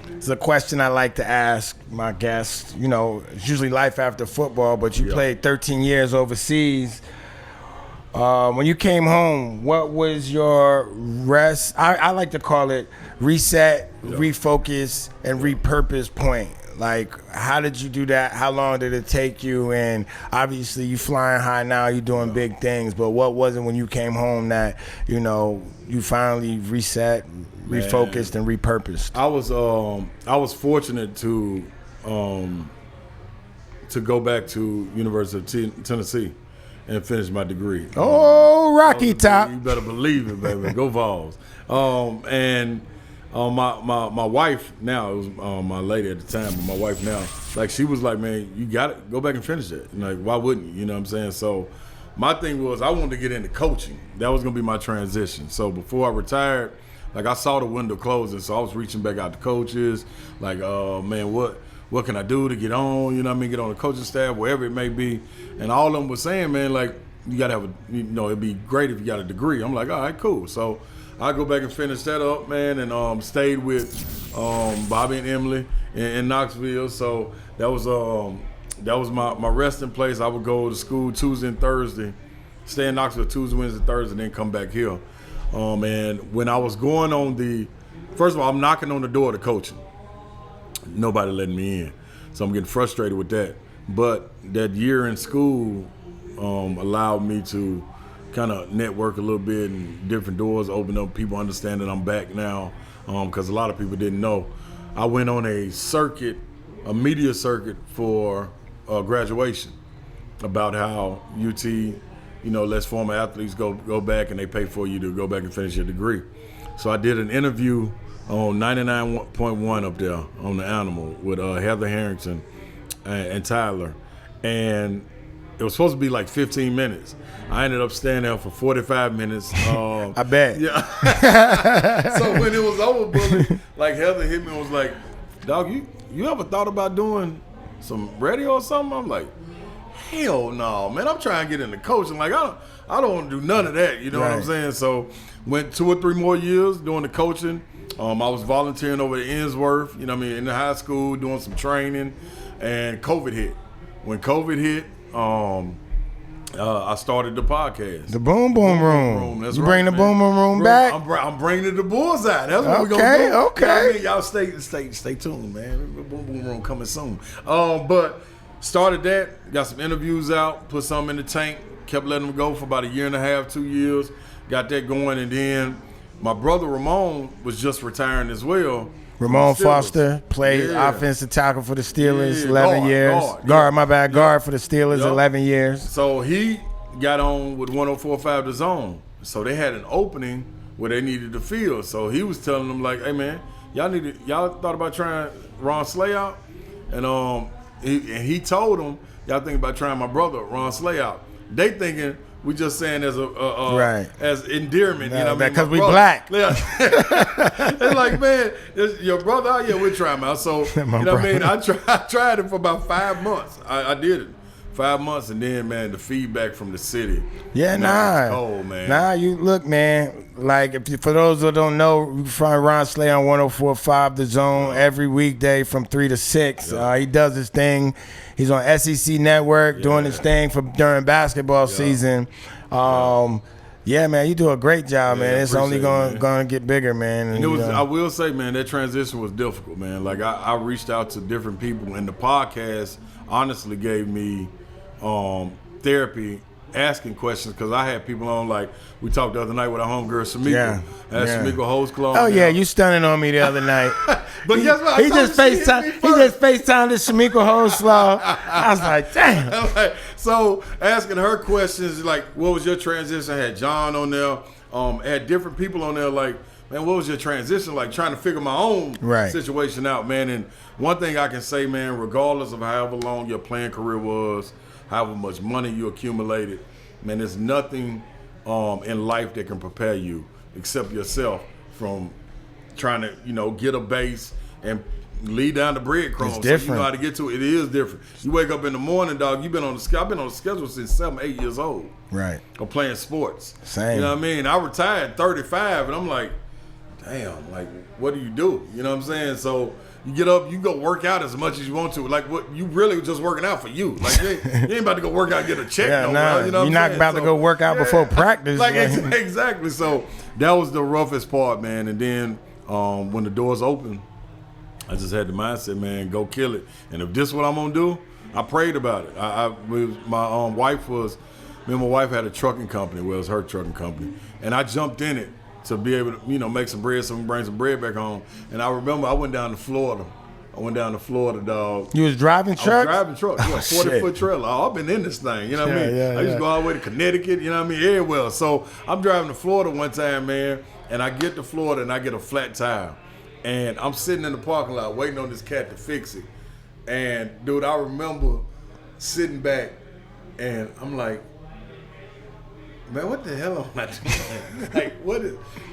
It's a question I like to ask my guests. You know, it's usually life after football, but you played 13 years overseas. When you came home, what was your rest? I like to call it reset, refocus, and repurpose point. Like, how did you do that? How long did it take you? And obviously, you flying high now. You're doing big things. But what was it when you came home that you finally reset, refocused, and repurposed? I was fortunate to go back to University of Tennessee and finish my degree. Oh, Rocky Top! You better believe it, baby. Go Vols. My wife now, it was my lady at the time, but my wife now, like, she was like, man, you got to go back and finish it. And like, why wouldn't you? You know what I'm saying? So my thing was, I wanted to get into coaching. That was going to be my transition. So before I retired, like, I saw the window closing, so I was reaching back out to coaches, like, man, what can I do to get on, you know what I mean, get on the coaching staff, wherever it may be. And all of them was saying, man, like, you got to have it'd be great if you got a degree. I'm like, all right, cool. So I go back and finish that up, man, and stayed with Bobby and Emily in Knoxville. So that was my resting place. I would go to school Tuesday and Thursday, stay in Knoxville Tuesday, Wednesday, Thursday, and then come back here. And when I was going on first of all, I'm knocking on the door to coaching. Nobody letting me in. So I'm getting frustrated with that. But that year in school allowed me to kind of network a little bit, and different doors open up. People understand that I'm back now, because a lot of people didn't know. I went on a media circuit for graduation, about how UT, lets former athletes go back and they pay for you to go back and finish your degree. So I did an interview on 99.1 up there on the Animal with Heather Harrington and Tyler, and it was supposed to be like 15 minutes. I ended up staying there for 45 minutes. I bet. Yeah. So when it was over, Bully, like, Heather hit me and was like, dog, you ever thought about doing some radio or something? I'm like, hell no, man. I'm trying to get into coaching. Like, I don't want to do none of that. You know what I'm saying? So went 2 or 3 more years doing the coaching. I was volunteering over at Innsworth, in the high school, doing some training, and COVID hit. When COVID hit, I started the podcast. The Boom Boom Room. That's you right, bring the Boom Boom Room back? I'm bringing it to Bullseye. That's what we're going to do. Okay. Y'all stay tuned, man. The Boom Boom Room coming soon. But started that, got some interviews out, put some in the tank, kept letting them go for about 1.5 years, 2 years, got that going, and then my brother Ramon was just retiring as well. Ramon Foster played offensive tackle for the Steelers, 11 years. Guard for the Steelers, 11 years. So he got on with 104.5 The Zone. So they had an opening where they needed to fill. So he was telling them, like, hey, man, y'all thought about trying Ron Slay out? And he told them, y'all think about trying my brother, Ron Slay out. They thinking we just saying as as endearment, because we black. Yeah. It's like, man, your brother out here, we're trying him out. So I tried it for about 5 months. I did it 5 months, and then, man, the feedback from the city. Yeah, Oh, man. You look, man. Like, for those who don't know, you find Ron Slay on 104.5 The Zone every weekday from 3 to 6. He does his thing. He's on SEC Network doing his thing during basketball season. Yeah, man, you do a great job, man. It's only going to get bigger, man. And, I will say, man, that transition was difficult, man. Like, I reached out to different people, and the podcast honestly gave me therapy, asking questions, because I had people on, like, we talked the other night with our homegirl Shamika. Shamika Holtzclaw. Oh yeah, you stunning on me the other night. But guess what? He just FaceTimed this Shamika Holtzclaw. I was like, damn. So asking her questions, like, what was your transition? I had John on there. Had different people on there, like, man, what was your transition like? Trying to figure my own situation out, man. And one thing I can say, man, regardless of however long your playing career was, however much money you accumulated, man, there's nothing in life that can prepare you except yourself from trying to, get a base and lead down the breadcrumbs. It's different. So you know how to get to it. It is different. You wake up in the morning, dog. I've been on the schedule since 7, 8 years old. Right. Of playing sports. Same. You know what I mean? I retired 35, and I'm like, damn, like, what do you do? You know what I'm saying? So, You get up, you go work out as much as you want to. Like what you really just working out for you. Like you ain't about to go work out and get a check. Yeah, you know you're not about to go work out before practice. Like exactly. So that was the roughest part, man. And then when the doors open, I just had the mindset, man, go kill it. And if this is what I'm gonna do, I prayed about it. My wife was, me and my wife had a trucking company. Well, it was her trucking company, and I jumped in it to be able to, make some bread, bring some bread back home. And I remember I went down to Florida. Dog. You was driving trucks? I was driving trucks. Yeah, 40-foot trailer. I've been in this thing. You know what I mean? I used to go all the way to Connecticut. You know what I mean? Everywhere. So I'm driving to Florida one time, man, and I get to Florida and I get a flat tire. And I'm sitting in the parking lot waiting on this cat to fix it. And, dude, I remember sitting back and I'm like, man, what the hell am I doing? Like,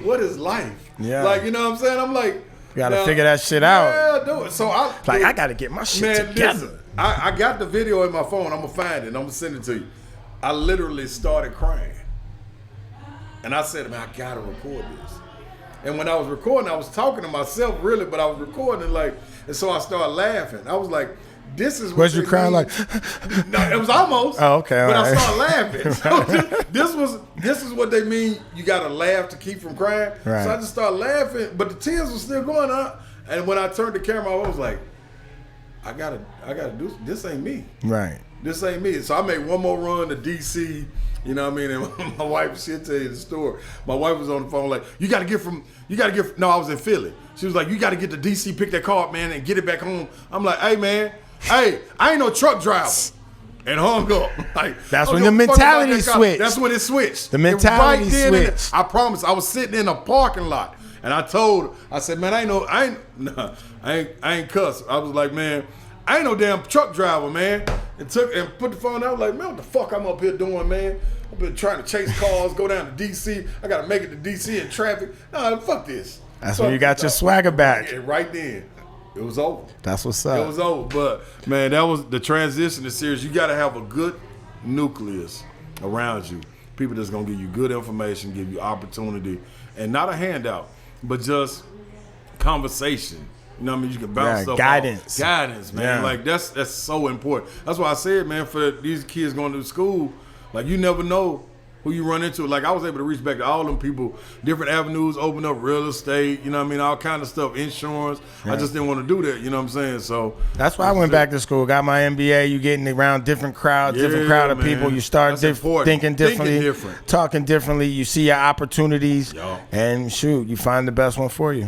what is life? Yeah. Like, you know what I'm saying? I'm like, you gotta figure that shit out. Yeah, do it. So I gotta get my shit together. Listen, I got the video in my phone. I'm gonna find it and I'm gonna send it to you. I literally started crying. And I said, man, I gotta record this. And when I was recording, I was talking to myself really, but I was recording and so I started laughing. I was like, this is what was you crying like? No, it was almost. Oh, okay. But right. I started laughing. So this is what they mean. You gotta laugh to keep from crying. Right. So I just started laughing, but the tears were still going on. And when I turned the camera, I was like, I gotta do this. Ain't me. Right. This ain't me. So I made one more run to DC. You know what I mean? And my wife, she'll tell you the story. My wife was on the phone like, no, I was in Philly. She was like, you got to get to DC, pick that car up, man, and get it back home. I'm like, hey, man, I ain't no truck driver. And hung up. Like, that's when the mentality switched. That's when it swithed. The mentality switched. I promise, I was sitting in a parking lot. And I said, man, I ain't cuss. I was like, man, I ain't no damn truck driver, man. And put the phone down. I was like, man, what the fuck I'm up here doing, man? I've been trying to chase cars, go down to DC. I got to make it to DC in traffic. No, fuck this. That's when you got your swagger back. And right then, it was over. That's what's up. It was over. But, man, that was the transition to series. You got to have a good nucleus around you. People that's going to give you good information, give you opportunity, and not a handout, but just conversation. You know what I mean? You can bounce stuff guidance. Off. Guidance, man. Yeah. Like, that's so important. That's why I said, man, for these kids going to school, like, you never know who you run into. Like, I was able to reach back to all them people, different avenues, open up real estate, you know what I mean, all kind of stuff, insurance. Yeah. I just didn't want to do that, you know what I'm saying? So that's why I went back to school, got my MBA. You getting around different crowds, different crowd of people. You start thinking differently, talking differently. You see your opportunities, and shoot, you find the best one for you.